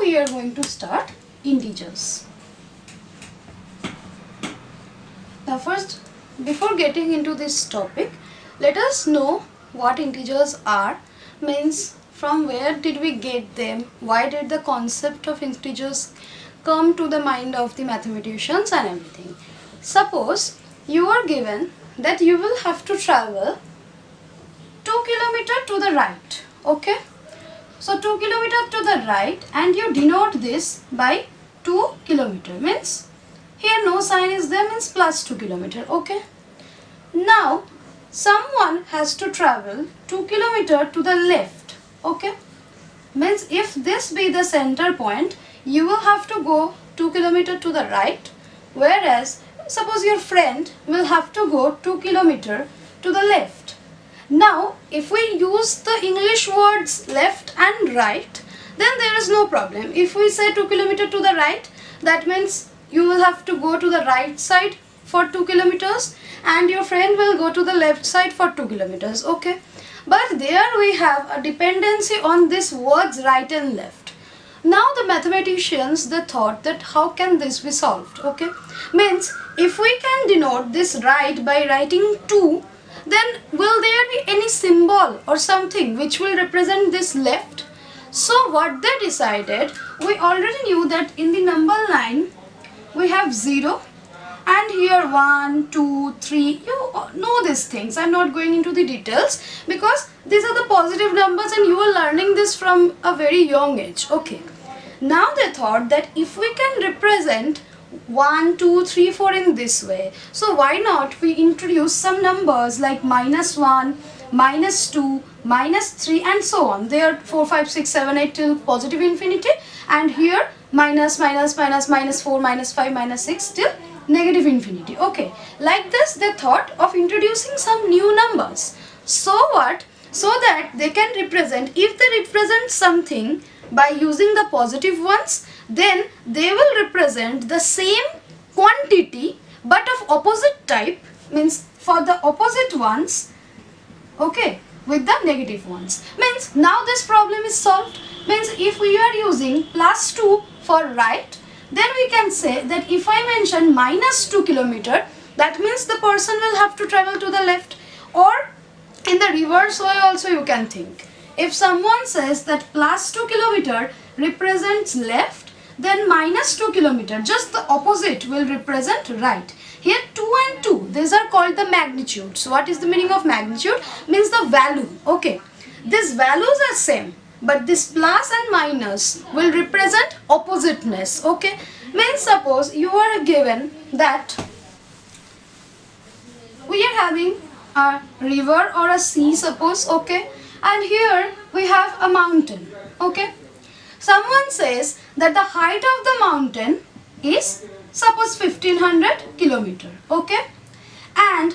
we are going to start integers. Now first, before getting into this topic, let us know what integers are, means from where did we get them, why did the concept of integers come to the mind of the mathematicians and everything. Suppose you are given that you will have to travel 2 kilometers to the right, okay? So 2 kilometers to the right, and you denote this by 2 kilometers, means here no sign is there, means plus 2 kilometers, okay? Now someone has to travel 2 kilometers to the left, okay? Means if this be the center point, you will have to go 2 kilometers to the right, whereas suppose your friend will have to go 2 kilometers to the left. Now if we use the English words left and right, then there is no problem. If we say 2 kilometers to the right, that means you will have to go to the right side for 2 kilometers and your friend will go to the left side for 2 kilometers, okay? But there we have a dependency on these words right and left. Now the mathematicians, they thought that how can this be solved, okay? Means if we can denote this right by writing 2, then will there be any symbol or something which will represent this left? So what they decided, we already knew that in the number line we have 0 and here 1, 2, 3, you know these things. I'm not going into the details because these are the positive numbers and you are learning this from a very young age, okay? Now they thought that if we can represent 1, 2, 3, 4 in this way, so why not we introduce some numbers like -1, -2, -3 and so on. There 4, 5, 6, 7, 8 till positive infinity, and here minus, minus, minus, -4, -5, -6 till negative infinity, okay? Like this they thought of introducing some new numbers. So what? So that they can represent, if they represent something by using the positive ones, then they will represent the same quantity but of opposite type, means for the opposite ones, okay, with the negative ones. Means now this problem is solved. Means if we are using +2 for right, then we can say that if I mention -2 kilometers, that means the person will have to travel to the left. Or in the reverse way also you can think. If someone says that +2 kilometers represents left, then -2 kilometers, just the opposite, will represent right. Here 2 and 2, these are called the magnitudes. What is the meaning of magnitude? Means the value, okay? These values are same, but this plus and minus will represent oppositeness, okay? Means suppose you are given that we are having a river or a sea, suppose, okay? And here we have a mountain, okay? Someone says that the height of the mountain is suppose 1500 kilometers, okay? And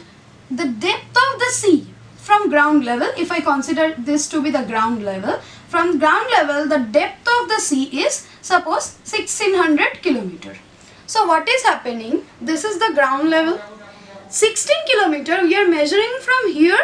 the depth of the sea from ground level, if I consider this to be the ground level, from ground level the depth of the sea is suppose 1600 kilometers. So what is happening? This is the ground level. 16 kilometers we are measuring from here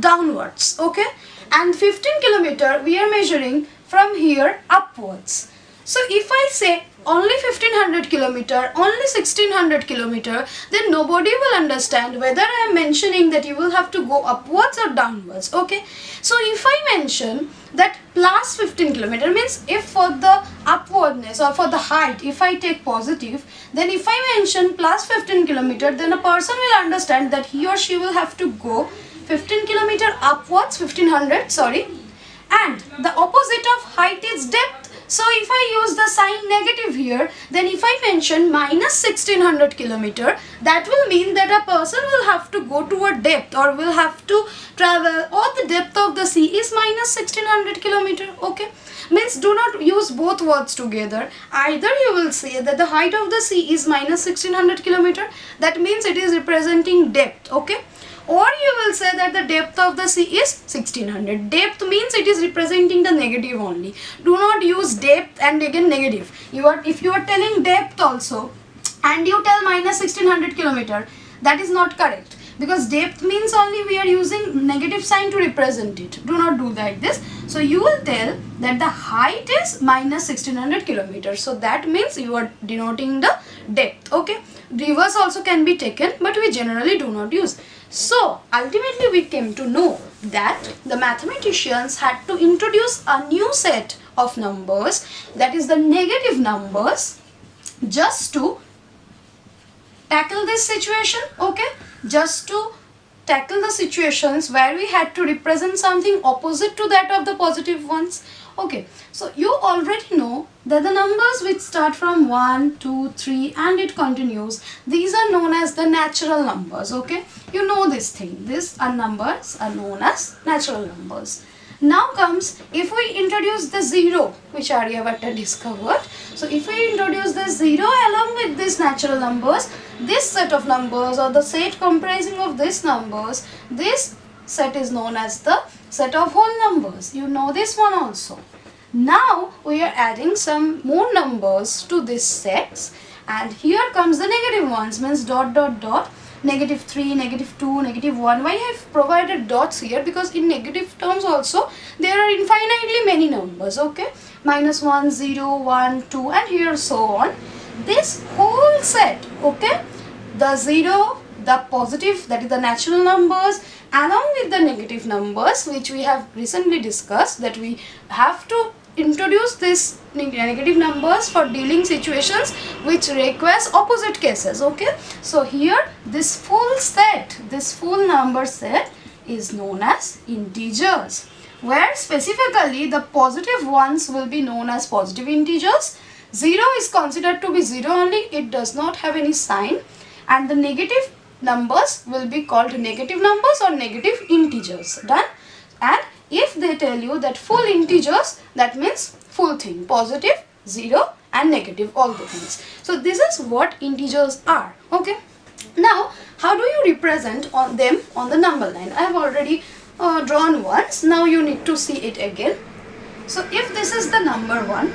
downwards, okay? And 15 kilometers we are measuring from here upwards. So if I say only 1500 kilometers, only 1600 kilometers, then nobody will understand whether I am mentioning that you will have to go upwards or downwards, okay? So if I mention that plus 15 kilometers, means if for the upwardness or for the height, if I take positive, then if I mention plus 15 kilometers, then a person will understand that he or she will have to go 15 kilometers upwards, 1500, sorry, and the opposite of height is depth. So if I use the sign negative here, then if I mention -1600 kilometers, that will mean that a person will have to go to a depth or will have to travel, or the depth of the sea is -1600 kilometers, okay? Means do not use both words together. Either you will say that the height of the sea is -1600 kilometers, that means it is representing depth, okay? Or you will say that the depth of the sea is 1600. Depth means it is representing the negative only. Do not use depth and again negative. If you are telling depth also and you tell -1600 kilometers, that is not correct. because depth means only we are using negative sign to represent it. Do not do like this. So you will tell that the height is minus 1600 kilometers. So that means you are denoting the depth. Okay. Reverse also can be taken, but we generally do not use. So ultimately we came to know that the mathematicians had to introduce a new set of numbers, that is the negative numbers, just to tackle this situation. Okay, just to tackle the situations where we had to represent something opposite to that of the positive ones. Okay, so you already know that the numbers which start from 1, 2, 3 and it continues, these are known as the natural numbers. Okay, you know this thing. These are numbers are known as natural numbers. Now comes, if we introduce the 0, which Aryabhatta discovered. So if we introduce the 0 along with these natural numbers, this set of numbers or the set comprising of these numbers, this set is known as the set of whole numbers. You know this one also. Now we are adding some more numbers to this sets, and here comes the negative ones, means dot dot dot, negative 3, negative 2, negative 1. Why I have provided dots here? Because in negative terms also there are infinitely many numbers. Okay, minus 1, 0, 1, 2 and here so on. This whole set, okay, the 0, the positive, that is the natural numbers, along with the negative numbers, which we have recently discussed, that we have to introduce this negative numbers for dealing situations which requires opposite cases. Okay, so here this full set, this full number set is known as integers, where specifically the positive ones will be known as positive integers. 0 is considered to be 0 only, it does not have any sign, and the negative numbers will be called negative numbers or negative integers. Done. And if they tell you that full integers, that means full thing, positive, 0 and negative, all the things. So this is what integers are. Okay. Now how do you represent on them on the number line? I have already drawn once. Now you need to see it again. So if this is the number 1,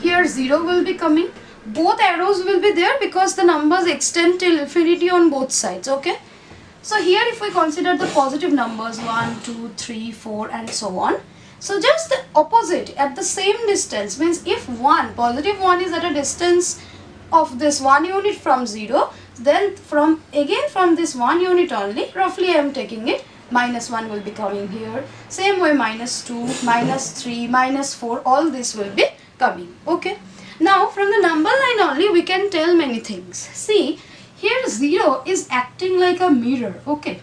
here 0 will be coming. Both arrows will be there because the numbers extend till infinity on both sides. Okay. So here if we consider the positive numbers 1, 2, 3, 4 and so on. So just the opposite at the same distance, means if positive 1 is at a distance of this 1 unit from 0, then from this 1 unit only, roughly I am taking it, minus 1 will be coming here. Same way minus 2, minus 3, minus 4, all this will be coming. Okay. Now from the number line only we can tell many things. See, here 0 is acting like a mirror. Okay,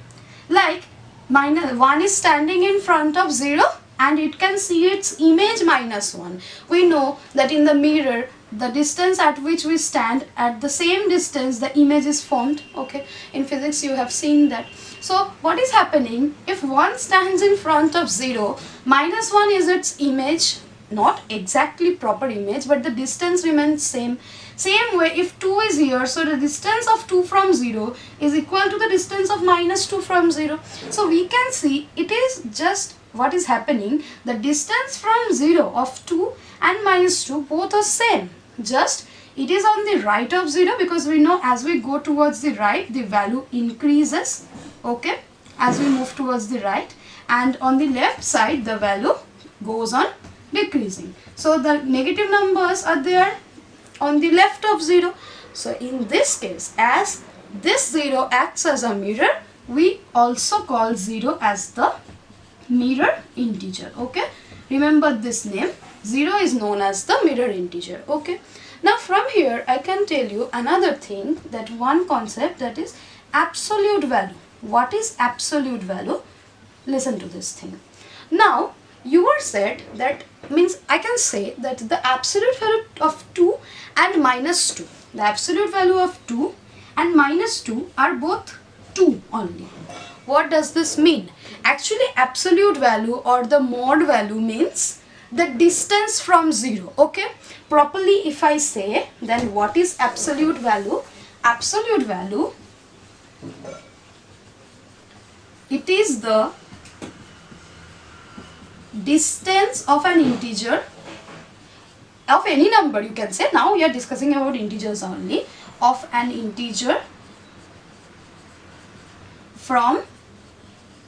like minus 1 is standing in front of 0 and it can see its image minus 1. We know that in the mirror, the distance at which we stand, at the same distance the image is formed. Okay, in physics you have seen that. So what is happening, if 1 stands in front of 0, minus 1 is its image, not exactly proper image, but the distance remains same. Same way, if 2 is here, so the distance of 2 from 0 is equal to the distance of minus 2 from 0. So we can see it is just what is happening, the distance from 0 of 2 and minus 2 both are same, just it is on the right of 0, because we know as we go towards the right the value increases. Okay, as we move towards the right, and on the left side the value goes on decreasing. So the negative numbers are there on the left of 0. So in this case, as this 0 acts as a mirror, we also call 0 as the mirror integer. Okay, remember this name, 0 is known as the mirror integer. Okay, now from here I can tell you another thing, that one concept, that is absolute value. What is absolute value? Listen to this thing. Now you are said that, means I can say that the absolute value of 2 and minus 2, the absolute value of 2 and minus 2 are both 2 only. What does this mean? Actually absolute value or the mod value means the distance from 0. Okay, properly if I say, then what is absolute value? Absolute value, it is the distance of an integer, of any number you can say, now we are discussing about integers only, of an integer from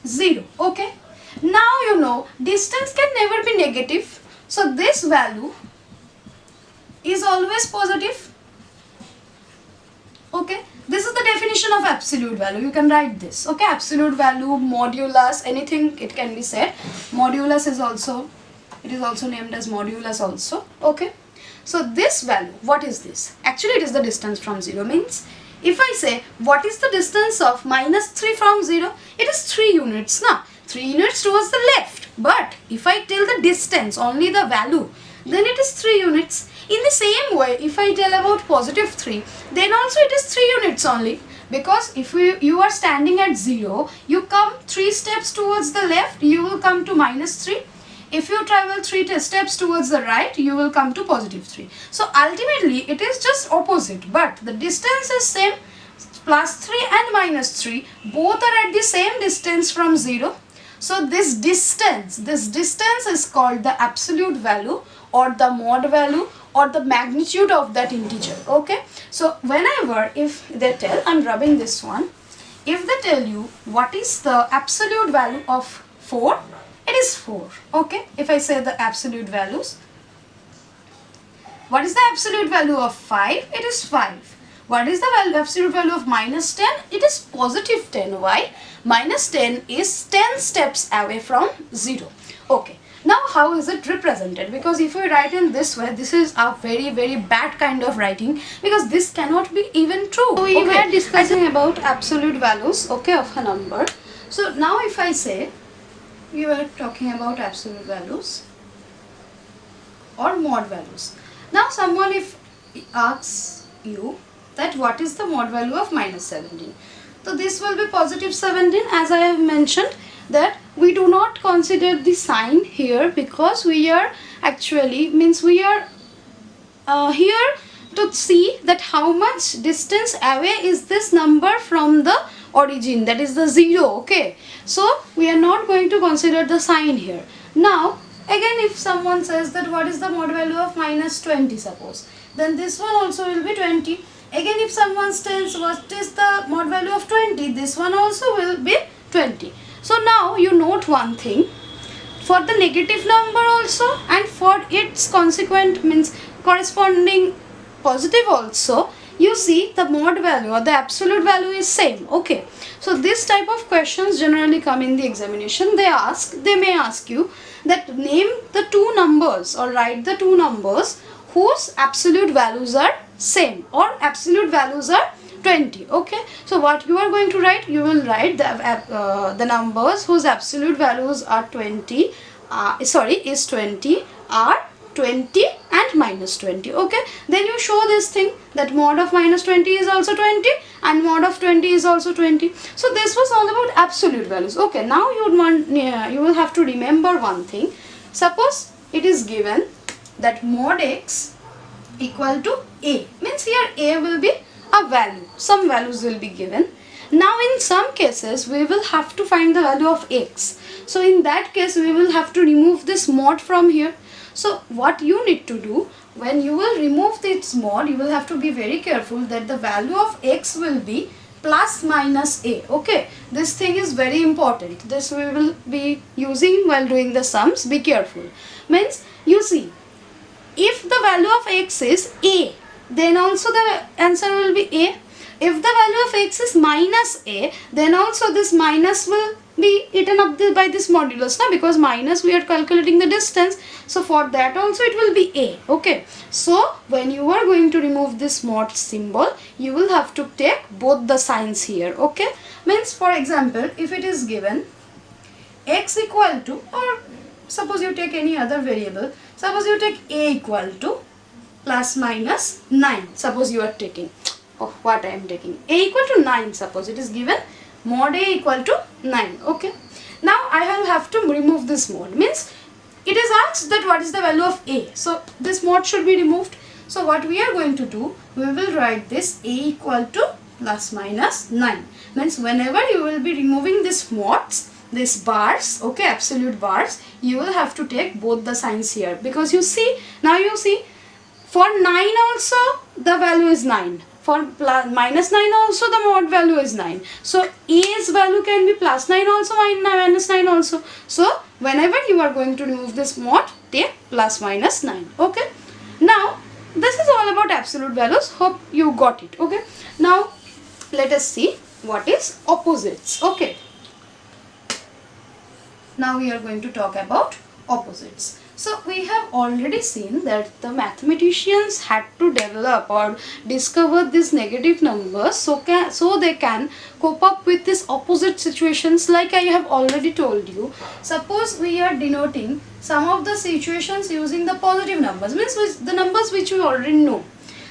0. Okay, now you know distance can never be negative, so this value is always positive. Okay, this is the definition of absolute value. You can write this. Okay, absolute value, modulus, anything it can be said. Modulus is also, it is also named as modulus also. Okay, so this value, what is this? Actually it is the distance from 0. Means if I say what is the distance of -3 from 0, it is 3 units now. 3 units towards the left. But if I tell the distance, only the value, then it is 3 units. In the same way, if I tell about +3, then also it is 3 units only. Because if you are standing at 0, you come 3 steps towards the left, you will come to -3. If you travel 3 steps towards the right, you will come to +3. So ultimately, it is just opposite. But the distance is same. +3 and -3, both are at the same distance from 0. So this distance is called the absolute value or the mod value or the magnitude of that integer. Okay, so whenever if they tell, I'm rubbing this one, if they tell you what is the absolute value of 4, it is 4. Okay, if I say the absolute values, what is the absolute value of 5? It is 5. What is the absolute value of -10? It is +10. Why? -10 is 10 steps away from 0. Okay. Now how is it represented? Because if we write in this way, this is a very bad kind of writing, because this cannot be even true. So we were discussing about absolute values, okay, of a number. So now if I say, we were talking about absolute values or mod values. Now someone if asks you that what is the mod value of -17? So this will be +17, as I have mentioned that we do not consider the sign here, because we are actually we are here to see that how much distance away is this number from the origin, that is the 0. Okay, so we are not going to consider the sign here. Now again, if someone says that what is the mod value of -20, suppose, then this one also will be 20. Again, if someone tells what is the mod value of 20, this one also will be 20. So now you note one thing, for the negative number also and for its consequent corresponding positive also, you see the mod value or the absolute value is same. Okay, so this type of questions generally come in the examination. They may ask you that name the two numbers or write the two numbers whose absolute values are same or absolute values are 20. Okay, so what you are going to write, you will write the numbers whose absolute values are 20 is 20 are 20 and -20. Okay, then you show this thing that mod of -20 is also 20 and mod of 20 is also 20. So this was all about absolute values. Okay, now you will have to remember one thing. Suppose it is given that mod x equal to a, means here a will be a value, some values will be given. Now in some cases we will have to find the value of x. So in that case we will have to remove this mod from here. So what you need to do, when you will remove this mod, you will have to be very careful that the value of x will be plus minus a. Okay, this thing is very important. This we will be using while doing the sums. Be careful. Means you see, if the value of x is a, then also the answer will be a. If the value of x is minus a, then also this minus will be eaten up by this modulus, na? Because minus we are calculating the distance, so for that also it will be a. Okay, so when you are going to remove this mod symbol, you will have to take both the signs here. Okay, means for example, if it is given x equal to, or suppose you take any other variable, suppose you take a equal to plus minus 9, suppose you are taking, oh, what I am taking, a equal to 9, suppose it is given mod a equal to 9. Okay, now I will have to remove this mod, means it is asked that what is the value of a, so this mod should be removed. So what we are going to do, we will write this a equal to plus minus 9, means whenever you will be removing this mods, this bars, okay, absolute bars, you will have to take both the signs here, because you see, now you see, for 9 also the value is 9, for minus 9 also the mod value is 9. So A's value can be plus 9 also, minus 9 also. So whenever you are going to remove this mod, take plus minus 9. Okay. Now this is all about absolute values. Hope you got it. Okay. Now let us see what is opposites. Okay. Now we are going to talk about opposites. So we have already seen that the mathematicians had to develop or discover these negative numbers so they can cope up with these opposite situations, like I have already told you. Suppose we are denoting some of the situations using the positive numbers, means the numbers which we already know.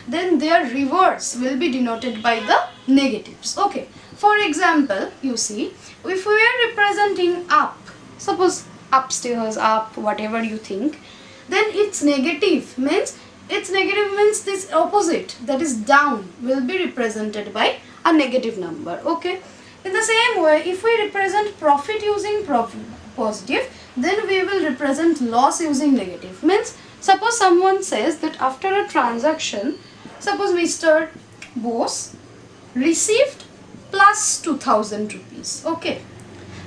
Then their reverse will be denoted by the negatives. Okay. For example, you see, if we are representing up, suppose upstairs, up, whatever you think, then its negative means this opposite, that is down, will be represented by a negative number. Okay. In the same way, if we represent profit using positive, then we will represent loss using negative. Means suppose someone says that after a transaction, suppose Mr. Bose received plus 2000 rupees. Okay.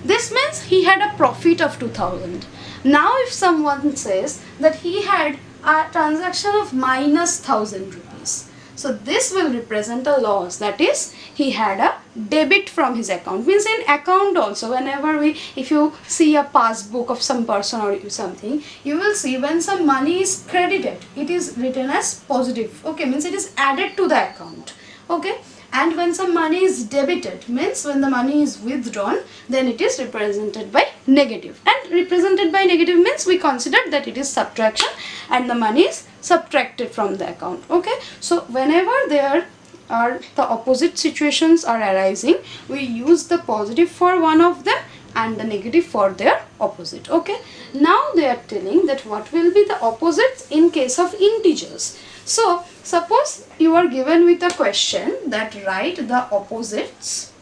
This means he had a profit of 2000. Now if someone says that he had a transaction of minus 1000 rupees, so this will represent a loss, that is he had a debit from his account. Means in account also, whenever if you see a passbook of some person or something, you will see when some money is credited, it is written as positive. Okay, means it is added to the account. Okay. And when some money is debited, means when the money is withdrawn, then it is represented by negative. And represented by negative means we consider that it is subtraction and the money is subtracted from the account. Okay. So whenever there are the opposite situations are arising, we use the positive for one of them and the negative for their opposite. Okay. Now they are telling that what will be the opposites in case of integers. So suppose you are given with a question that write the opposites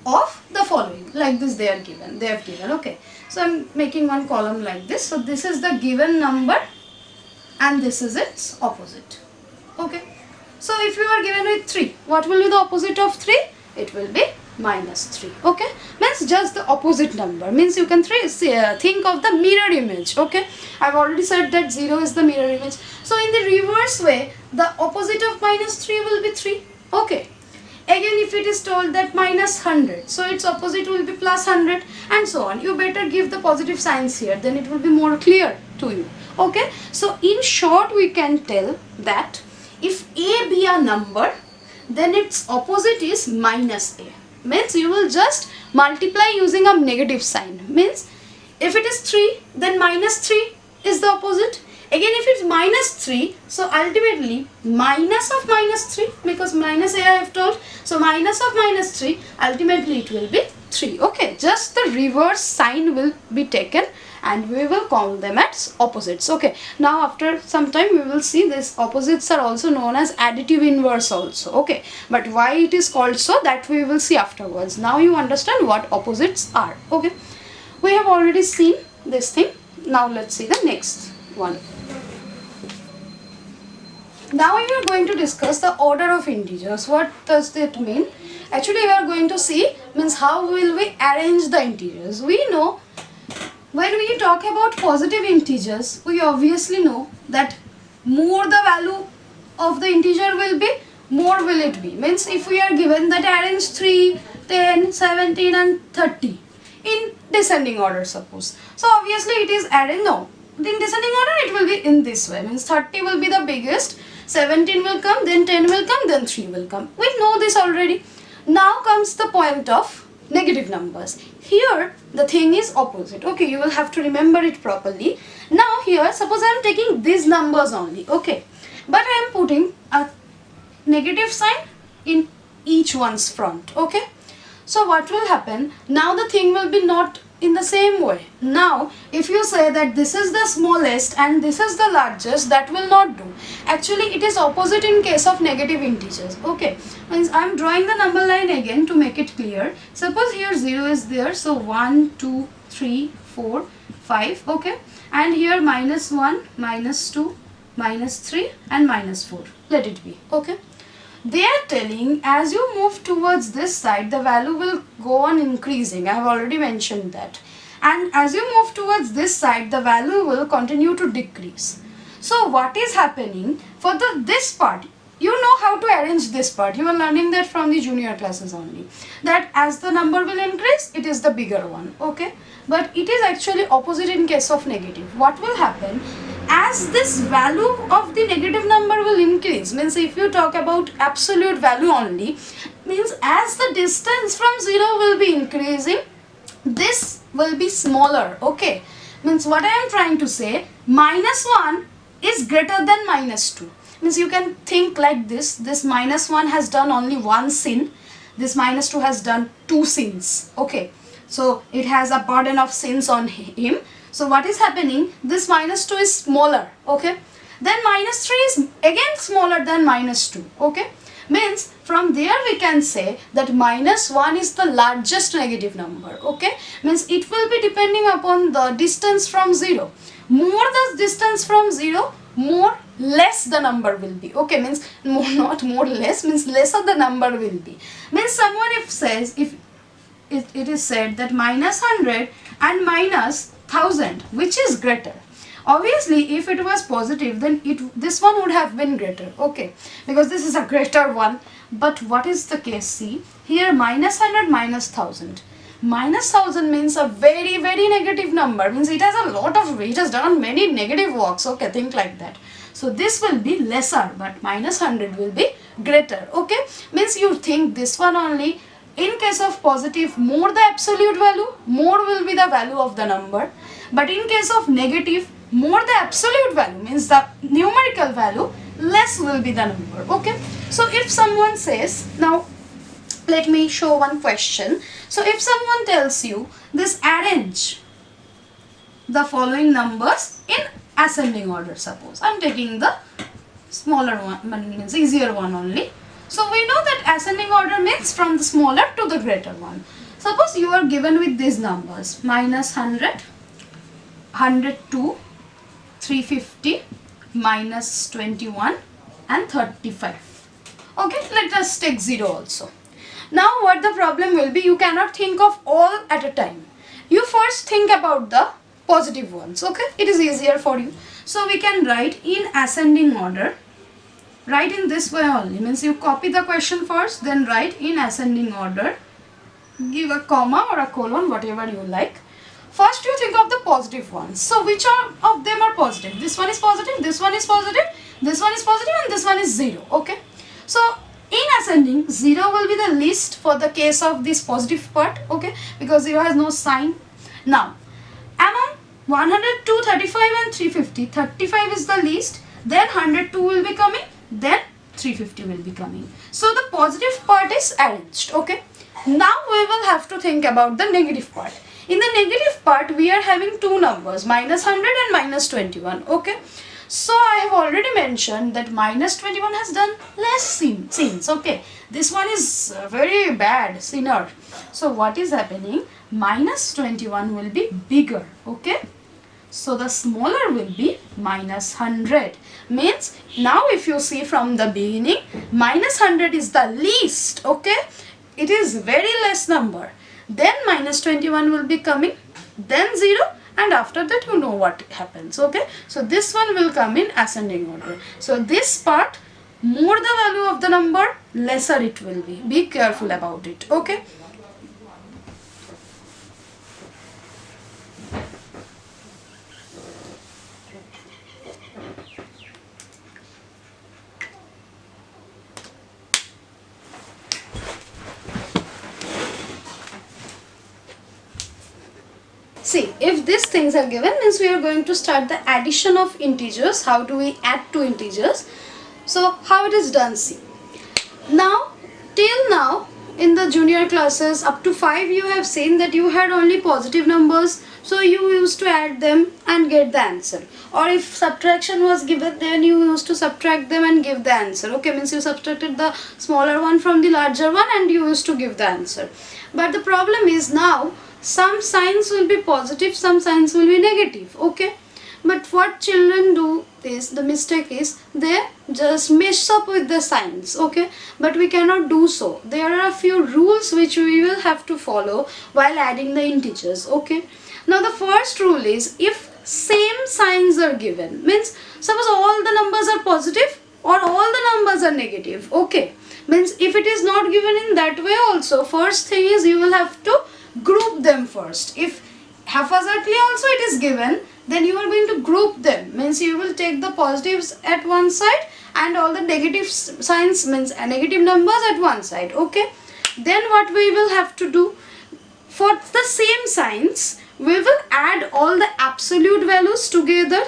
of the following, like this they have given. Okay. So I am making one column like this. So this is the given number and this is its opposite. Okay. So if you are given with 3, what will be the opposite of 3? It will be minus 3. Okay. Means just the opposite number. Means you can think of the mirror image. Okay. I have already said that 0 is the mirror image. So in the reverse way, the opposite of minus 3 will be 3. Okay. Again, if it is told that minus 100, so its opposite will be plus 100 and so on. You better give the positive signs here, then it will be more clear to you. Okay. So in short, we can tell that if A be a number, then its opposite is minus A. Means you will just multiply using a negative sign. Means if it is 3, then minus 3 is the opposite. Again, if it's minus 3, so ultimately minus of minus 3, because minus A I have told. So minus of minus 3, ultimately it will be 3. Okay, just the reverse sign will be taken and we will call them as opposites. Okay, now after some time we will see these opposites are also known as additive inverse also. Okay, but why it is called so, that we will see afterwards. Now you understand what opposites are. Okay, we have already seen this thing. Now let's see the next one. Now we are going to discuss the order of integers. What does it mean? Actually we are going to see means how will we arrange the integers. We know when we talk about positive integers, we obviously know that more the value of the integer will be, more will it be. Means if we are given that arrange 3, 10, 17 and 30 in descending order suppose. So obviously it is arranged, no. In descending order it will be in this way. Means 30 will be the biggest, 17 will come, then 10 will come, then 3 will come. We know this already. Now comes the point of negative numbers. Here the thing is opposite. Okay, you will have to remember it properly. Now here suppose I am taking these numbers only. Okay, but I am putting a negative sign in each one's front. Okay, so what will happen? Now the thing will be not in the same way. Now if you say that this is the smallest and this is the largest, that will not do. Actually it is opposite in case of negative integers. Okay, means I am drawing the number line again to make it clear. Suppose here 0 is there, so 1, 2, 3, 4, 5. Okay, and here minus 1, minus 2, minus 3 and minus 4. Let it be. Okay, They are telling as you move towards this side, the value will go on increasing. I have already mentioned that. And as you move towards this side, the value will continue to decrease. So what is happening for this part? You know how to arrange this part. You are learning that from the junior classes only. That as the number will increase, it is the bigger one. Okay. But it is actually opposite in case of negative. What will happen? As this value of the negative number will increase, means if you talk about absolute value only, means as the distance from 0 will be increasing, this will be smaller. Okay, means what I am trying to say, -1 is greater than -2. Means you can think like this -1 has done only one sin, this -2 has done 2 sins. Okay, so it has a burden of sins on him. So what is happening? This -2 is smaller. Okay, then -3 is again smaller than -2. Okay, means from there we can say that -1 is the largest negative number. Okay, means it will be depending upon the distance from 0. More the distance from 0, more less the number will be. Okay, means more, not more less, means lesser the number will be. Means someone if says, if it is said that -100 and -1000, which is greater? Obviously if it was positive, then this one would have been greater. Okay, because this is a greater one. But what is the case? See here, -100 -1000. -1000 means a very negative number, means it has a lot of, it has done many negative works. Okay, think like that. So this will be lesser, but -100 will be greater. Okay, means you think this one only. In case of positive, more the absolute value, more will be the value of the number. But in case of negative, more the absolute value, means the numerical value, less will be the number. Okay, so if someone says, now let me show one question. So if someone tells you this, arrange the following numbers in ascending order, suppose I'm taking the smaller one, means easier one only. So we know that ascending order means from the smaller to the greater one. Suppose you are given with these numbers, -100, 102, 350, -21 and 35. Okay, let us take 0 also. Now what the problem will be, you cannot think of all at a time. You first think about the positive ones. Okay, it is easier for you. So we can write in ascending order. Write in this way only, means you copy the question first, then write in ascending order, give a comma or a colon, whatever you like. First you think of the positive ones. So which of them are positive? This one is positive, this one is positive, this one is positive, and this one is 0. Okay, so in ascending, 0 will be the least for the case of this positive part. Okay, because 0 has no sign. Now among 102, 35 and 350, 35 is the least, then 102 will be coming, then 350 will be coming. So the positive part is arranged. Okay, now we will have to think about the negative part. In the negative part, we are having two numbers, -100 and -21. Okay, so I have already mentioned that -21 has done less sins. Okay, this one is very bad sinner. So what is happening? -21 will be bigger. Okay, so the smaller will be -100. Means now if you see from the beginning, -100 is the least. Okay, it is very less number. Then -21 will be coming, then 0, and after that you know what happens. Okay, so this one will come in ascending order. So this part, more the value of the number, lesser it will be. Be careful about it. Okay. See, if these things are given, means we are going to start the addition of integers. How do we add two integers? So how it is done? See, now till now in the junior classes up to 5 you have seen that you had only positive numbers, so you used to add them and get the answer. Or if subtraction was given, then you used to subtract them and give the answer. Okay, means you subtracted the smaller one from the larger one and you used to give the answer. But the problem is now some signs will be positive, some signs will be negative. Okay, But what children do is, the mistake is, they just mess up with the signs, okay? But we cannot do so. There are a few rules which we will have to follow while adding the integers, okay? Now the first rule is, if same signs are given, means suppose all the numbers are positive or all the numbers are negative, okay? Means if it is not given in that way also, first thing is you will have to group them first. If haphazardly also it is given, then you are going to group them. Means you will take the positives at one side and all the negative signs, means negative numbers at one side, okay? Then what we will have to do, for the same signs, we will add all the absolute values together.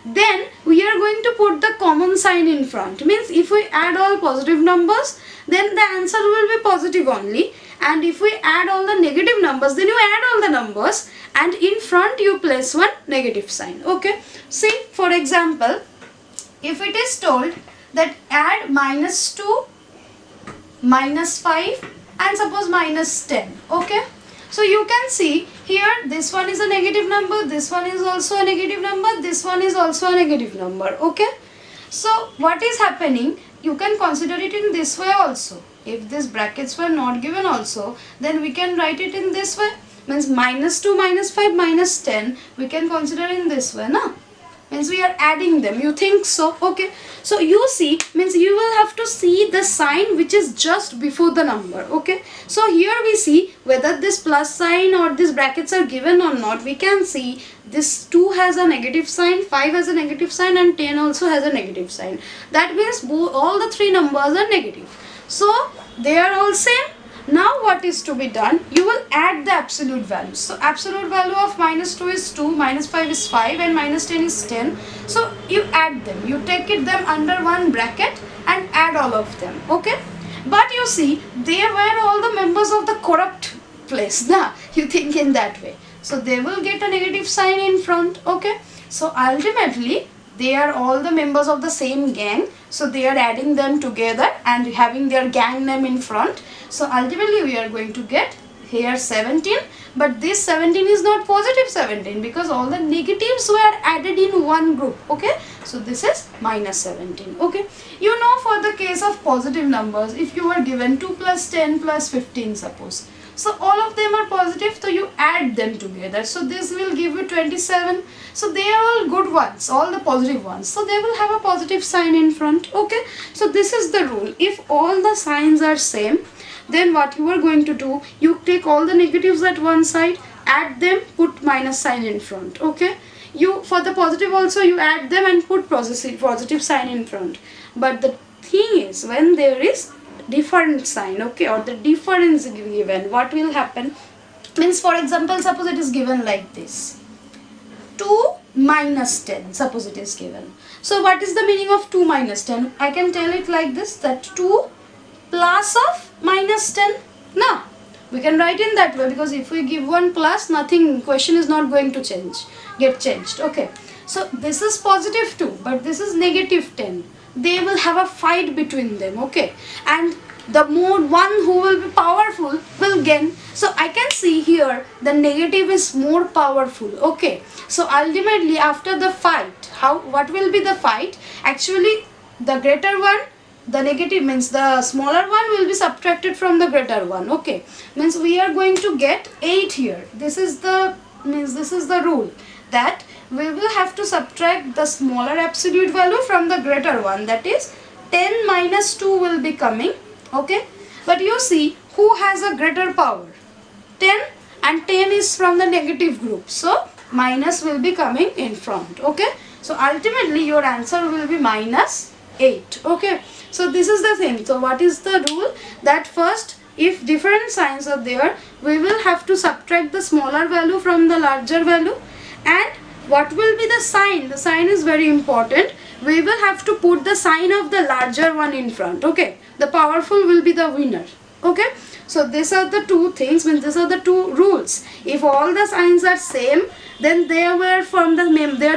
Then we are going to put the common sign in front. Means if we add all positive numbers, then the answer will be positive only. And if we add all the negative numbers, then you add all the numbers and in front you place one negative sign, okay? See, for example, if it is told that add -2, -5 and suppose -10, okay? So you can see here, this one is a negative number, this one is also a negative number, this one is also a negative number, okay? So what is happening, you can consider it in this way also. If these brackets were not given also, then we can write it in this way. Means -2, -5, -10, we can consider in this way, na? Means we are adding them, you think so, okay? So you see, means you will have to see the sign which is just before the number, okay? So here we see whether this plus sign or these brackets are given or not. We can see this 2 has a negative sign, 5 has a negative sign and 10 also has a negative sign. That means all the three numbers are negative. So they are all same. Now what is to be done? You will add the absolute values. So absolute value of -2 is 2, -5 is 5 and -10 is 10. So you add them. You take them under one bracket and add all of them. Okay? But you see, they were all the members of the corrupt place. Nah, you think in that way. So they will get a negative sign in front. Okay? So ultimately, they are all the members of the same gang. So they are adding them together and having their gang name in front. So ultimately we are going to get here 17, but this 17 is not positive 17 because all the negatives were added in one group, okay? So this is -17, okay? You know, for the case of positive numbers, if you are given 2 plus 10 plus 15 suppose, so all of them are positive, so you add them together. So this will give you 27. So they are all good ones, all the positive ones. So they will have a positive sign in front, okay? So this is the rule. If all the signs are same, then what you are going to do, you take all the negatives at one side, add them, put minus sign in front, okay? You, for the positive also, you add them and put positive sign in front. But the thing is, when there is different sign, okay, or the difference given, what will happen? Means, for example, suppose it is given like this, 2 minus 10, suppose it is given. So what is the meaning of 2 minus 10? I can tell it like this, that 2 plus of -10. Now we can write in that way, because if we give one plus, nothing, question is not going to get changed, okay? So this is positive 2, but this is negative 10. They will have a fight between them, okay? And the one who will be powerful will gain. So I can see here the negative is more powerful, okay? So ultimately, after the fight, what will be the fight? Actually, the greater one, the negative, means the smaller one will be subtracted from the greater one, okay? Means we are going to get 8 here. This is the rule, that we will have to subtract the smaller absolute value from the greater one, that is 10 minus 2 will be coming, okay? But you see, who has a greater power? 10, and 10 is from the negative group, so minus will be coming in front, okay? So ultimately your answer will be -8, okay? So this is the thing. So what is the rule? That first, if different signs are there, we will have to subtract the smaller value from the larger value. And what will be the sign? The sign is very important. We will have to put the sign of the larger one in front, okay? The powerful will be the winner, okay? So these are the two things, means these are the two rules. If all the signs are same, then they are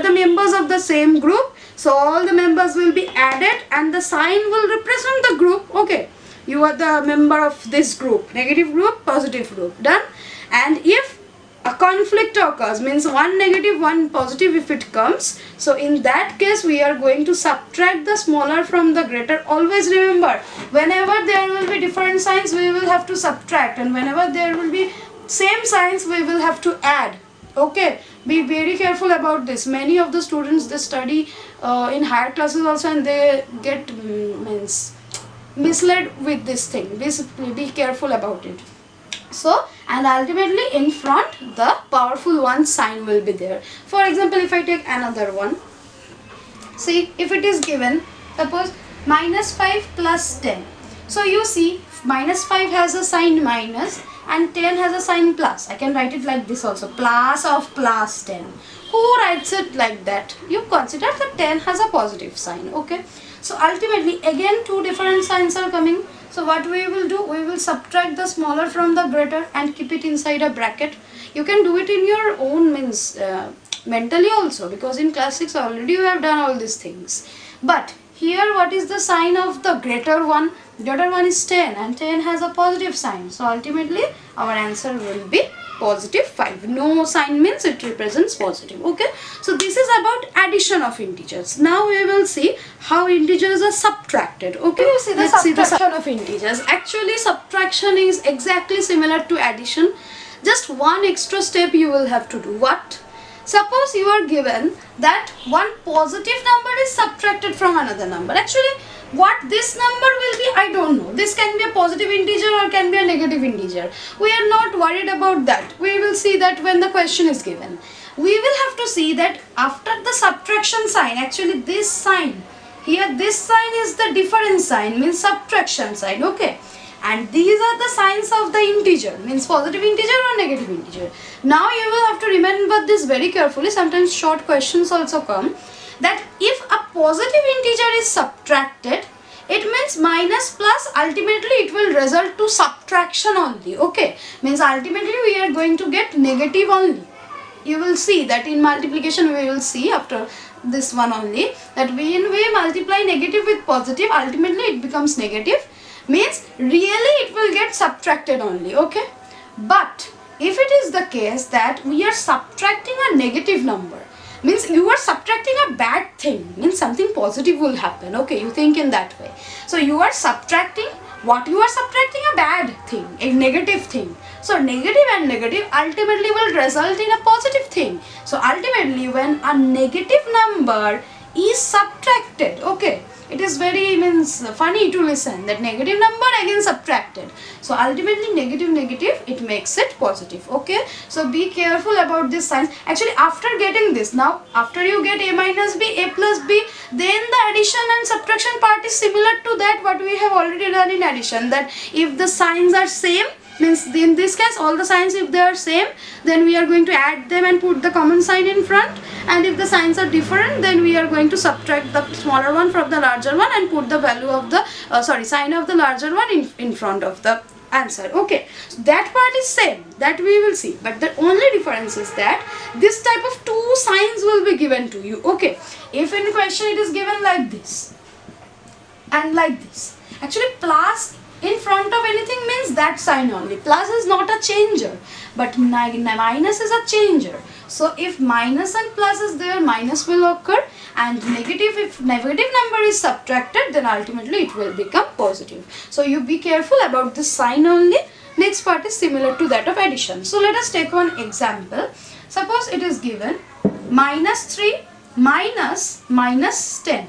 the members of the same group. So all the members will be added and the sign will represent the group, okay? You are the member of this group, negative group, positive group, done. And if a conflict occurs, means one negative, one positive if it comes. So in that case we are going to subtract the smaller from the greater. Always remember, whenever there will be different signs we will have to subtract, and whenever there will be same signs we will have to add. Okay, be very careful about this. Many of the students, they study in higher classes also, and they get means misled with this thing. Basically, be careful about it. So, and ultimately in front the powerful one sign will be there. For example, if I take another one, see, if it is given, suppose minus 5 plus 10. So you see, minus 5 has a sign minus and 10 has a sign plus. I can write it like this also, plus of plus 10. Who writes it like that? You consider that 10 has a positive sign. Okay, so ultimately again two different signs are coming. So what we will do, we will subtract the smaller from the greater and keep it inside a bracket. You can do it in your own means mentally also, because in class 6 already you have done all these things. But here what is the sign of the greater one? Greater one is 10 and 10 has a positive sign. So ultimately our answer will be positive 5. No sign means it represents positive. Okay, so this is about addition of integers. Now we will see how integers are subtracted. Okay, you see the subtraction of integers. Actually subtraction is exactly similar to addition. Just one extra step you will have to do. What? Suppose you are given that one positive number is subtracted from another number. Actually, what this number will be, I don't know. This can be a positive integer or can be a negative integer. We are not worried about that. We will see that when the question is given. We will have to see that after the subtraction sign, actually this sign, here this sign is the difference sign, means subtraction sign. Okay, and these are the signs of the integer, means positive integer or negative integer. Now you will have to remember this very carefully. Sometimes short questions also come, that if a positive integer is subtracted, it means minus plus, ultimately it will result to subtraction only. Okay, means ultimately we are going to get negative only. You will see that in multiplication we will see after this one only, that when we multiply negative with positive, ultimately it becomes negative, means really it will get subtracted only. Okay, but if it is the case that we are subtracting a negative number, means you are subtracting a bad thing, means something positive will happen. Okay, you think in that way. So you are subtracting, what you are subtracting? A bad thing, a negative thing. So negative and negative ultimately will result in a positive thing. So ultimately when a negative number is subtracted, okay, it is very means funny to listen, that negative number again subtracted. So ultimately negative, it makes it positive. Okay, so be careful about this signs. Actually after getting this, now after you get a minus b, a plus b, then the addition and subtraction part is similar to that what we have already done in addition, that if the signs are same, means in this case all the signs, if they are same, then we are going to add them and put the common sign in front, and if the signs are different, then we are going to subtract the smaller one from the larger one and put the value of the sign of the larger one in front of the answer. Okay, so that part is same, that we will see, but the only difference is that this type of two signs will be given to you. Okay, if in question it is given like this and like this, actually plus in front of anything means that sign only. Plus is not a changer, but minus is a changer. So if minus and plus is there, minus will occur, and negative, if negative number is subtracted, then ultimately it will become positive. So you be careful about this sign only. Next part is similar to that of addition. So let us take one example. Suppose it is given minus 3 minus 10.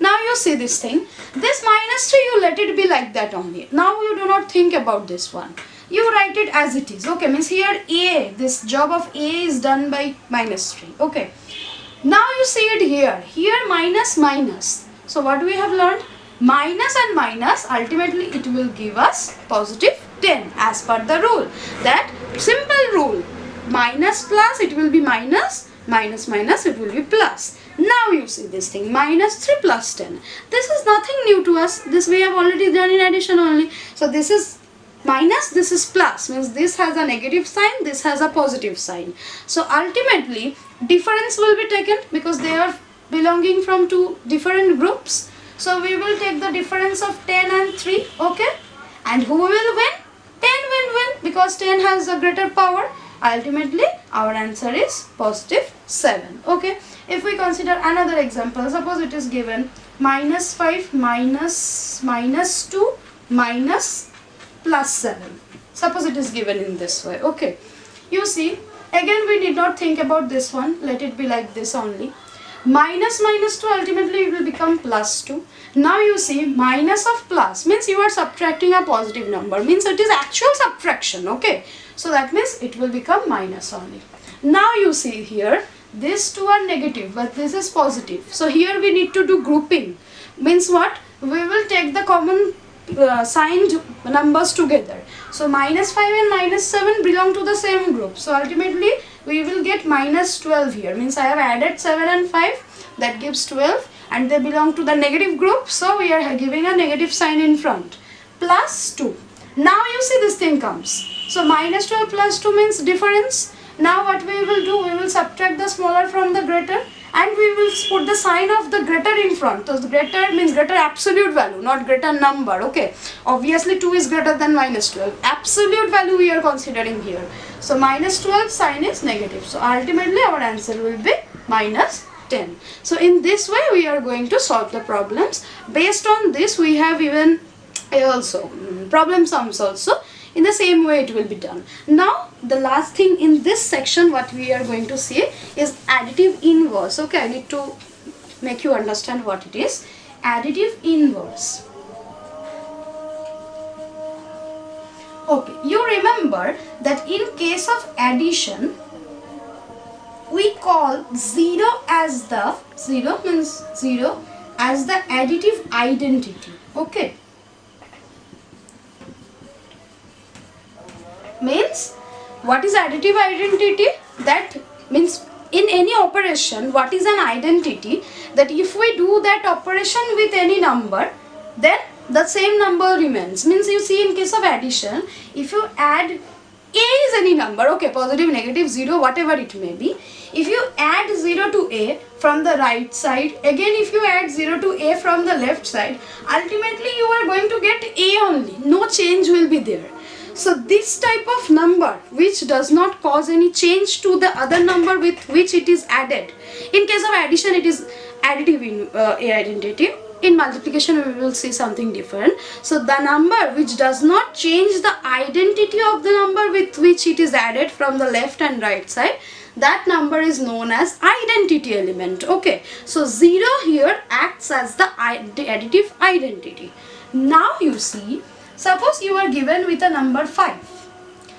Now you see this thing, this minus 3 you let it be like that only. Now you do not think about this one. You write it as it is. Okay, means here A, this job of A is done by minus 3. Okay. Now you see it here. Here minus. So what we have learned? Minus and minus, ultimately it will give us positive 10 as per the rule. That simple rule. Minus plus, it will be minus it will be plus. Now you see this thing, minus 3 plus 10. This is nothing new to us. This we have already done in addition only. So this is minus, this is plus, means this has a negative sign, this has a positive sign. So ultimately difference will be taken because they are belonging from two different groups. So we will take the difference of 10 and 3. Okay, and who will win? 10 will win because 10 has a greater power. Ultimately our answer is positive 7. Okay, if we consider another example, suppose it is given minus 5 minus 2 minus plus 7. Suppose it is given in this way. Okay, you see, again we need not think about this one, let it be like this only. Minus 2 ultimately it will become plus 2. Now you see, minus of plus means you are subtracting a positive number, means it is actual subtraction. Okay, so that means it will become minus only. Now you see here, these two are negative but this is positive, so here we need to do grouping. Means what? We will take the common signed numbers together. So minus 5 and minus 7 belong to the same group, so ultimately we will get minus 12 here. Means I have added 7 and 5, that gives 12, and they belong to the negative group, so we are giving a negative sign in front. Plus 2. Now you see this thing comes. So minus 12 plus 2 means difference. Now what we will do, we will subtract the smaller from the greater, and we will put the sign of the greater in front. So the greater means greater absolute value, not greater number. Okay, obviously 2 is greater than minus 12. Absolute value we are considering here. So minus 12 sign is negative. So ultimately our answer will be minus 10. So in this way we are going to solve the problems. Based on this we have even also problem sums also. In the same way it will be done. Now the last thing in this section what we are going to see is additive inverse. Okay, I need to make you understand what it is. Additive inverse. Okay, you remember that in case of addition we call 0 as the, 0 means 0 as the additive identity. Okay, means what is additive identity? That means in any operation what is an identity, that if we do that operation with any number then the same number remains. Means you see, in case of addition, if you add a is any number, okay, positive, negative, 0, whatever it may be, if you add 0 to a from the right side, again if you add 0 to a from the left side, ultimately you are going to get a only, no change will be there. So this type of number which does not cause any change to the other number with which it is added. In case of addition it is additive in identity. In multiplication we will see something different. So the number which does not change the identity of the number with which it is added from the left and right side, that number is known as identity element. Okay, so 0 here acts as the additive identity. Now you see, suppose you are given with a number 5.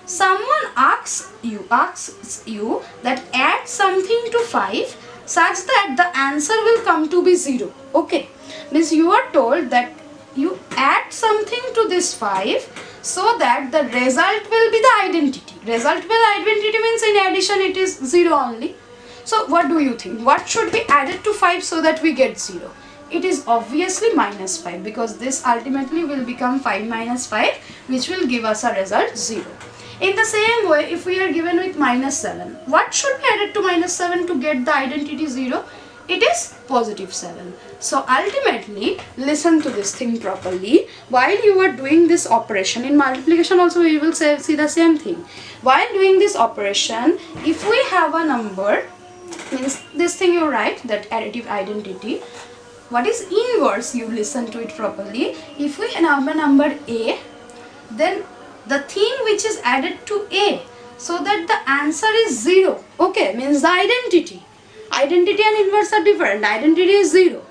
Someone asks you that add something to 5 such that the answer will come to be 0. Okay, means you are told that you add something to this 5 so that the result will be the identity. Result will identity means in addition it is 0 only. So what do you think? What should be added to 5 so that we get 0? It is obviously minus 5, because this ultimately will become 5 minus 5, which will give us a result 0. In the same way, if we are given with minus 7, what should be added to minus 7 to get the identity 0? It is positive 7. So ultimately, listen to this thing properly. While you are doing this operation, in multiplication also we will see the same thing. While doing this operation, if we have a number, means this thing you write, that additive identity. What is inverse? You listen to it properly. If we have a number a, then the thing which is added to a so that the answer is 0. Okay, means the identity. Identity and inverse are different. Identity is 0.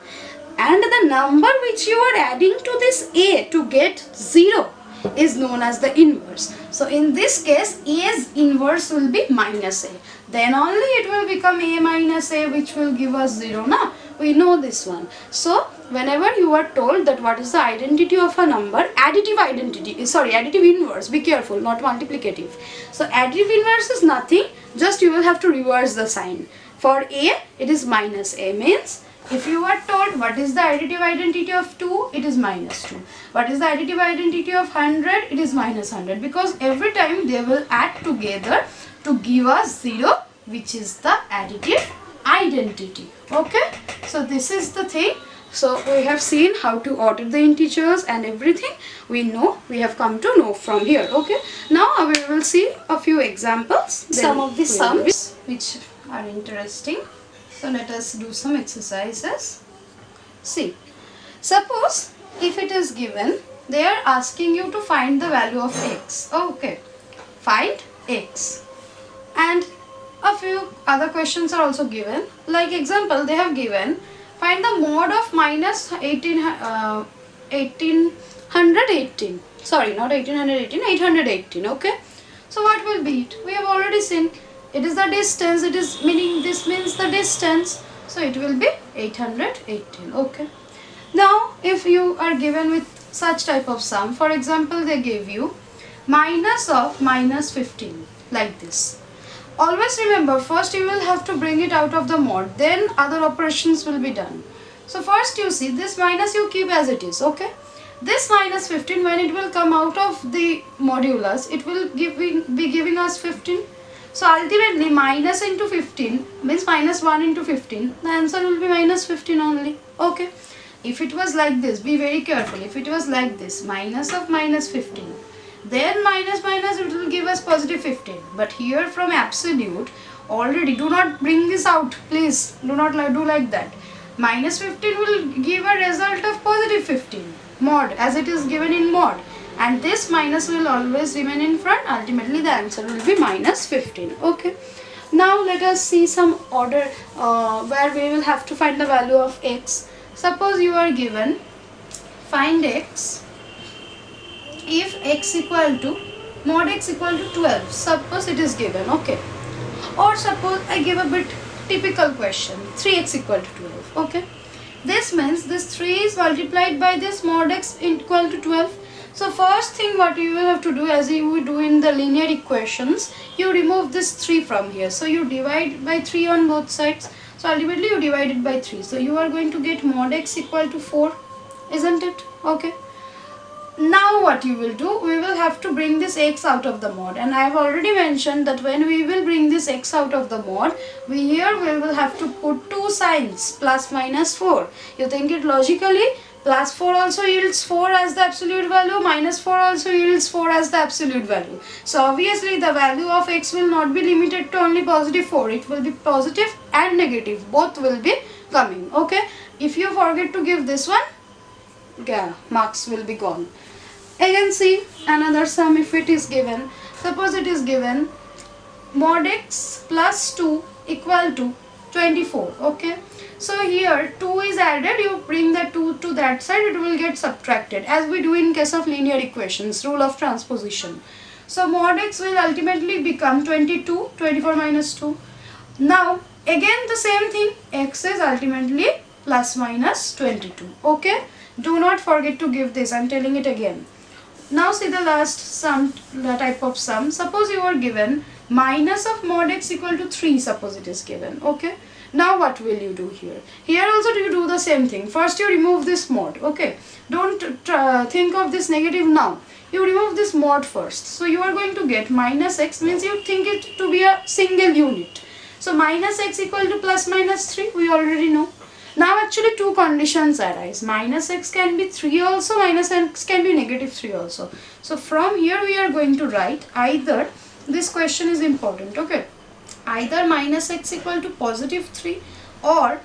And the number which you are adding to this a to get 0 is known as the inverse. So in this case, a's inverse will be minus a. Then only it will become a minus a, which will give us 0. Now we know this one. So whenever you are told that what is the identity of a number, additive identity, sorry, additive inverse, be careful, not multiplicative. So additive inverse is nothing, just you will have to reverse the sign. For a, it is minus a, means if you are told what is the additive identity of 2, it is minus 2. What is the additive identity of 100? It is minus 100, because every time they will add together to give us 0, which is the additive identity. Okay, so this is the thing. So we have seen how to order the integers and everything. We have come to know from here. Okay. Now we will see a few examples. Some of the sums which are interesting. So let us do some exercises. See, suppose if it is given, they are asking you to find the value of x. Okay. Find x. And a few other questions are also given. Like example, they have given find the mod of minus 1818. Sorry, not 1818, 818. Okay. So what will be it? We have already seen it is the distance. It is meaning this means the distance. So it will be 818. Okay. Now if you are given with such type of sum, for example, they gave you minus of minus 15 like this. Always remember, first you will have to bring it out of the mod, then other operations will be done. So first you see this minus you keep as it is, okay? This minus 15, when it will come out of the modulus, it will be giving us 15. So ultimately minus into 15 means minus 1 into 15. The answer will be minus 15 only, okay? If it was like this, be very careful. If it was like this, minus of minus 15. Then minus minus it will give us positive 15. But here from absolute, already do not bring this out. Please do not do like that. Minus 15 will give a result of positive 15 mod as it is given in mod. And this minus will always remain in front. Ultimately the answer will be minus 15. Okay. Now let us see some order where we will have to find the value of x. Suppose you are given find x if x equal to mod x equal to 12. Suppose it is given, okay. Or suppose I give a bit typical question, 3x equal to 12, okay. This means this 3 is multiplied by this mod x equal to 12. So first thing what you will have to do, as you would do in the linear equations, you remove this 3 from here. So you divide by 3 on both sides. So ultimately you divide it by 3. So you are going to get mod x equal to 4, isn't it? Okay. Now what you will do, we will have to bring this x out of the mod, and I have already mentioned that when we will bring this x out of the mod, we will have to put two signs, plus minus 4. You think it logically, plus 4 also yields 4 as the absolute value, minus 4 also yields 4 as the absolute value. So obviously the value of x will not be limited to only positive 4, it will be positive and negative, both will be coming, okay. If you forget to give this one, yeah, marks will be gone. Again see another sum if it is given. Suppose it is given mod x plus 2 equal to 24, okay. So here 2 is added, you bring the 2 to that side, it will get subtracted as we do in case of linear equations, rule of transposition. So mod x will ultimately become 22, 24 minus 2. Now again the same thing, x is ultimately plus minus 22, okay. Do not forget to give this, I am telling it again. Now see the last sum, the type of sum. Suppose you are given minus of mod x equal to 3, suppose it is given, okay. Now what will you do here? Here also do you do the same thing. First you remove this mod, okay. Don't think of this negative now. You remove this mod first. So you are going to get minus x, means you think it to be a single unit. So minus x equal to plus minus 3, we already know. Now actually two conditions arise. Minus x can be 3 also, minus x can be negative 3 also. So from here we are going to write either, this question is important, okay. Either minus x equal to positive 3 or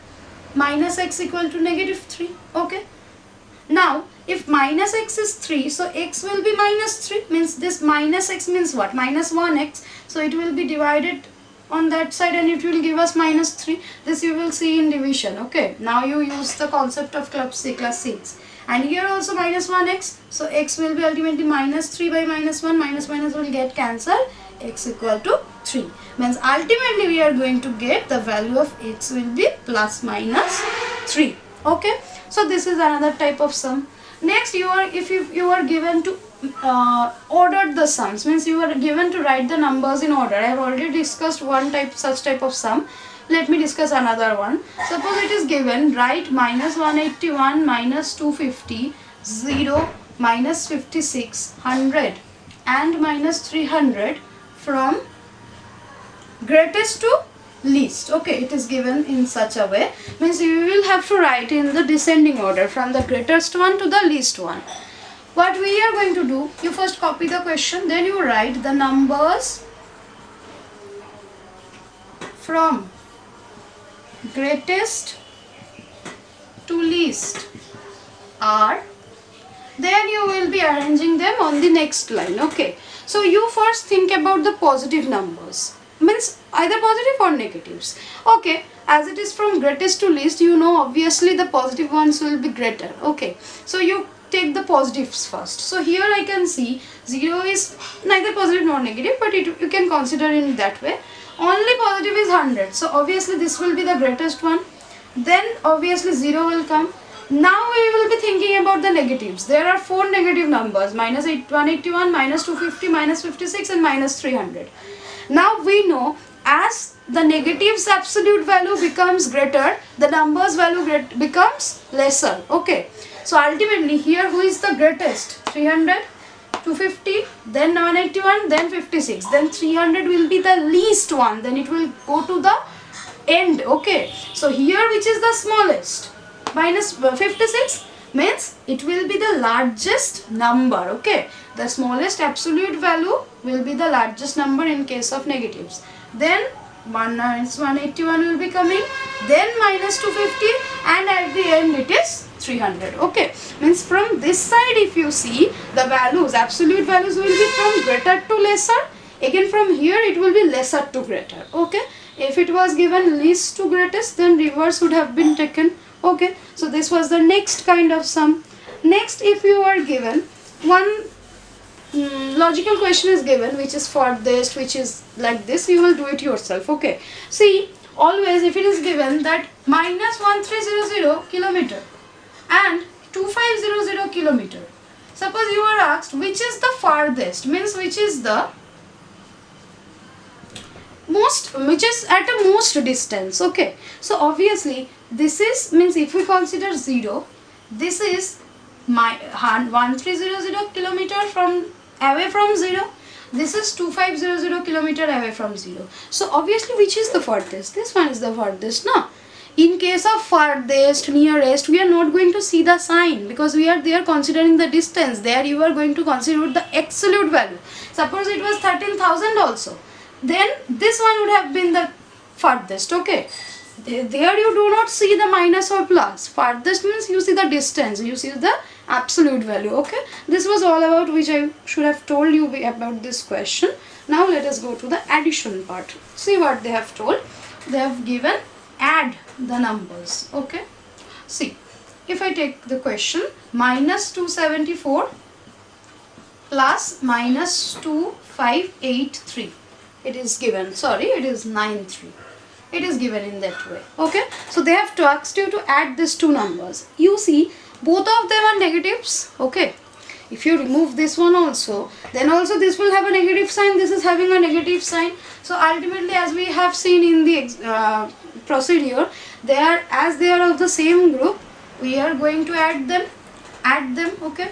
minus x equal to negative 3, okay. Now if minus x is 3, so x will be minus 3, means this minus x means what? Minus 1x. So it will be divided on that side and it will give us minus 3. This you will see in division, okay. Now you use the concept of class 6. And here also minus 1x. So x will be ultimately minus 3 by minus 1. Minus minus will get cancelled. X equal to 3. Means ultimately we are going to get the value of x will be plus minus 3. Okay. So this is another type of sum. Next if you are given to ordered the sums, means you are given to write the numbers in order. I have already discussed such type of sum. Let me discuss another one. Suppose it is given, write minus 181, minus 250, 0, minus 56, 100 and minus 300 from greatest to least. Okay, it is given in such a way, means you will have to write in the descending order from the greatest one to the least one. What we are going to do, you first copy the question, then you write the numbers from greatest to least are, then you will be arranging them on the next line. Okay, so you first think about the positive numbers, means either positive or negatives. Okay, as it is from greatest to least, you know obviously the positive ones will be greater. Okay, so you take the positives first. So here I can see 0 is neither positive nor negative, but you can consider in that way. Only positive is 100, so obviously this will be the greatest one. Then obviously 0 will come. Now we will be thinking about the negatives. There are 4 negative numbers, minus 181, minus 250, minus 56 and minus 300. Now we know as the negatives absolute value becomes greater, the numbers value becomes lesser. Okay, so ultimately here who is the greatest? 300, 250, then 181, then 56, then 300 will be the least one, then it will go to the end. Okay, so here which is the smallest? Minus 56 means it will be the largest number. Okay, the smallest absolute value will be the largest number in case of negatives. Then minus 181 will be coming, then minus 250, and at the end it is 300. Okay, means from this side if you see the values, absolute values will be from greater to lesser. Again from here it will be lesser to greater. Okay, if it was given least to greatest, then reverse would have been taken. Okay, so this was the next kind of sum. Next, if you are given one logical question is given which is furthest, which is like this, you will do it yourself. Okay, see, always if it is given that minus 1300 kilometer and 2500 kilometer, suppose you are asked which is the farthest, means which is the most, which is at a most distance. Okay, so obviously this is, means if we consider 0, this is my 1300 kilometer from away from 0, this is 2500 kilometer away from 0. So obviously which is the farthest? This one is the farthest, no? In case of farthest, nearest, we are not going to see the sign because we are there considering the distance. There you are going to consider the absolute value. Suppose it was 13,000 also, then this one would have been the farthest. Okay, there you do not see the minus or plus. Farthest means you see the distance, you see the absolute value. Okay, this was all about which I should have told you about this question. Now let us go to the addition part. See what they have told. They have given add the numbers. Okay, see, if I take the question minus 274 plus minus 2583, it is given, sorry, it is 93. It is given in that way. Okay, so they have asked you to add these two numbers. You see both of them are negatives. Okay, if you remove this one also, then also this will have a negative sign, this is having a negative sign. So ultimately, as we have seen in the procedure, they are, as they are of the same group, we are going to add them. Okay,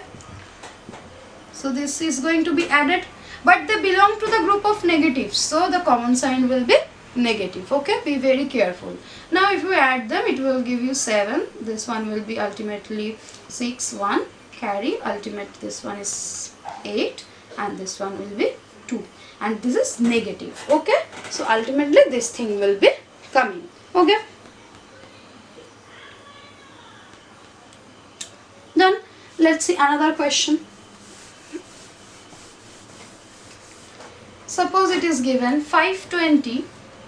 so this is going to be added, but they belong to the group of negatives, so the common sign will be negative. Okay, be very careful. Now if you add them, it will give you 7, this one will be ultimately 6, 1, carry, ultimate this one is 8, and this one will be 2, and this is negative. Okay, so ultimately this thing will be coming. Okay, done. Let's see another question. Suppose it is given 520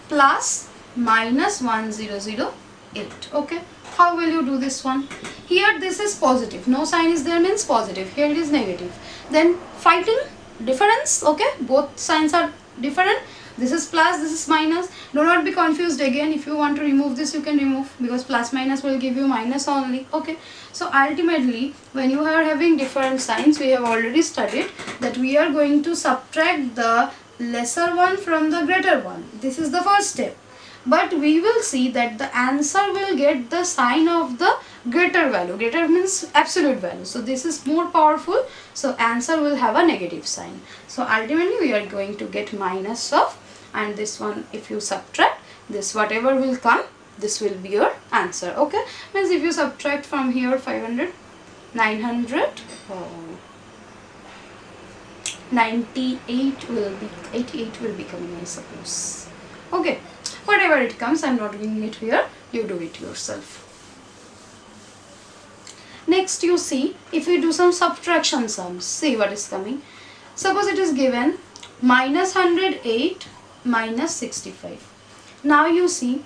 plus minus 1008. Okay, how will you do this one? Here this is positive, no sign is there means positive, here it is negative. Then fighting difference. Okay, both signs are different. This is plus, this is minus. Do not be confused again. If you want to remove this, you can remove, because plus minus will give you minus only. Okay, so ultimately when you are having different signs, we have already studied that we are going to subtract the lesser one from the greater one. This is the first step, but we will see that the answer will get the sign of the greater value. Greater means absolute value, so this is more powerful, so answer will have a negative sign. So ultimately we are going to get minus of, and this one if you subtract, this whatever will come, this will be your answer. Okay, means if you subtract from here 500, 900, 98 will be 88 will be coming, I suppose. Okay, whatever it comes, I'm not doing it here, you do it yourself. Next, you see, if we do some subtraction sums, see what is coming. Suppose it is given minus 108 minus 65. Now you see,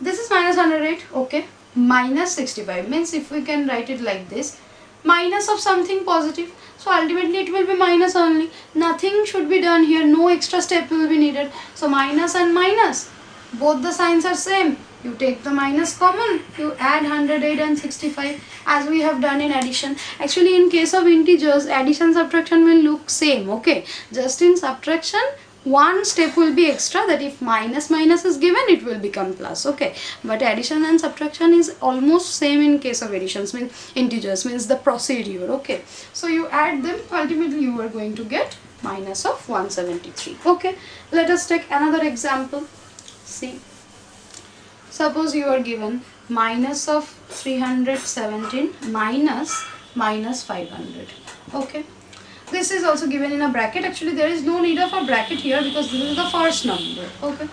this is minus 108, okay, minus 65 means if we can write it like this, minus of something positive, so ultimately it will be minus only. Nothing should be done here, no extra step will be needed. So minus and minus, both the signs are same. You take the minus common, you add 108 and 65 as we have done in addition. Actually, in case of integers, addition subtraction will look same, okay. Just in subtraction, one step will be extra, that if minus minus is given, it will become plus, okay. But addition and subtraction is almost same in case of additions, means integers, means the procedure, okay. So you add them, ultimately you are going to get minus of 173, okay. Let us take another example. See, suppose you are given minus of 317 minus 500, okay. This is also given in a bracket. Actually, there is no need of a bracket here because this is the first number, okay.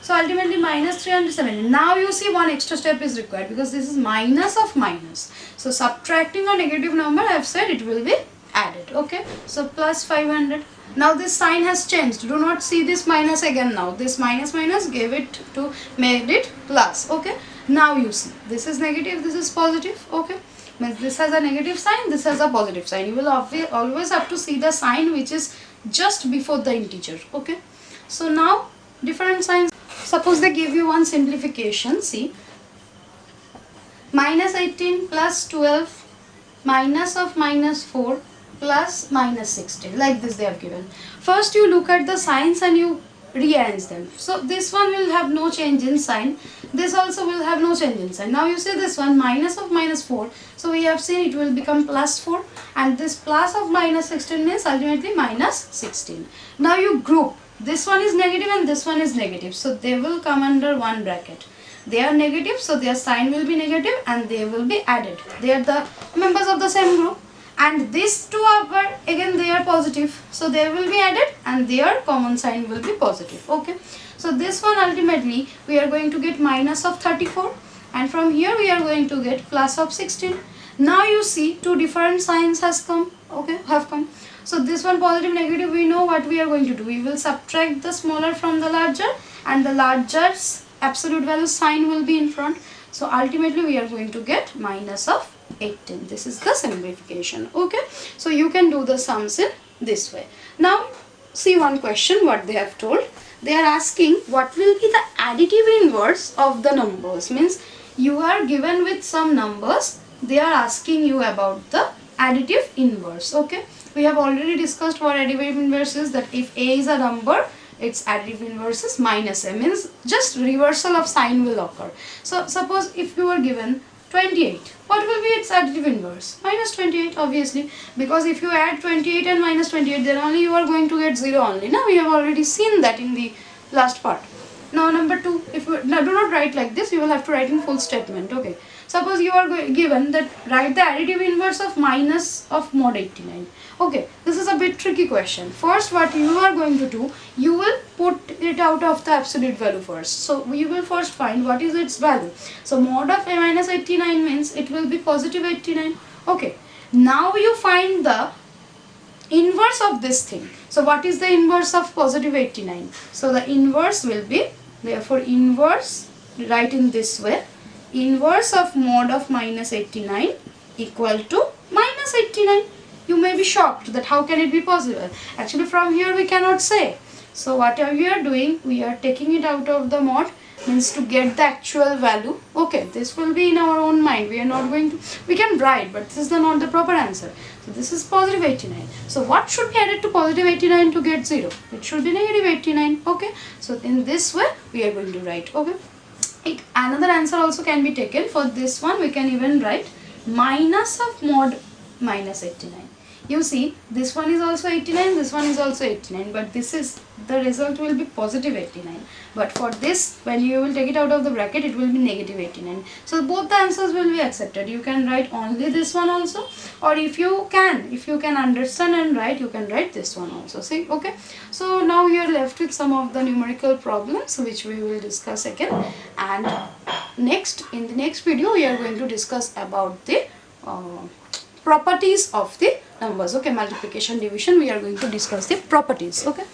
So ultimately minus 317. Now you see one extra step is required because this is minus of minus. So subtracting a negative number, I have said it will be added, okay. So plus 500. Now this sign has changed. Do not see this minus again now. This minus gave it to made it plus, okay. Now you see, this is negative, this is positive, okay. Means this has a negative sign, this has a positive sign. You will always have to see the sign which is just before the integer, okay. So now different signs. Suppose they give you one simplification. See, minus 18 plus 12 minus of minus 4 plus minus 16, like this they have given. First you look at the signs and you rearrange them. So this one will have no change in sign, this also will have no change in sign. Now you see this one minus of minus 4, so we have seen it will become plus 4, and this plus of minus 16 means ultimately minus 16. Now you group, this one is negative and this one is negative, so they will come under one bracket. They are negative, so their sign will be negative and they will be added. They are the members of the same group. And these two are again they are positive, so they will be added and their common sign will be positive, okay. So this one ultimately we are going to get minus of 34, and from here we are going to get plus of 16. Now you see two different signs has come, okay, have come. So this one positive negative, we know what we are going to do. We will subtract the smaller from the larger and the larger's absolute value sign will be in front. So ultimately we are going to get minus of 18. This is the simplification, okay. So you can do the sums in this way. Now see one question what they have told. They are asking what will be the additive inverse of the numbers. Means you are given with some numbers, they are asking you about the additive inverse, okay. We have already discussed what additive inverse is, that if a is a number, its additive inverse is minus a, means just reversal of sign will occur. So suppose if you are given 28, what will be its additive inverse? Minus 28, obviously, because if you add 28 and minus 28, then only you are going to get 0 only. Now we have already seen that in the last part. Now number 2, if you now do not write like this, you will have to write in full statement, okay. Suppose you are given that write the additive inverse of minus of mod 89. Okay, this is a bit tricky question. First what you are going to do, you will put it out of the absolute value first. So we will first find what is its value. So mod of a minus 89 means it will be positive 89. Okay, now you find the inverse of this thing. So what is the inverse of positive 89? So the inverse will be, therefore inverse, write in this way, inverse of mod of minus 89 equal to minus 89. You may be shocked that how can it be possible. Actually from here we cannot say. So what we are doing, we are taking it out of the mod, means to get the actual value. Okay, this will be in our own mind. We are not going to, we can write, but this is not the proper answer. So this is positive 89. So what should be added to positive 89 to get 0? It should be negative 89. Okay, so in this way we are going to write. Okay, another answer also can be taken. For this one we can even write minus of mod minus 89. you see this one is also 89, this one is also 89, but this is the result will be positive 89, but for this when you will take it out of the bracket it will be negative 89. So both the answers will be accepted. You can write only this one also, or if you can understand and write, you can write this one also. See, okay, so now we are left with some of the numerical problems which we will discuss again, and in the next video we are going to discuss about the properties of the numbers. Okay, multiplication, division, we are going to discuss the properties. Okay.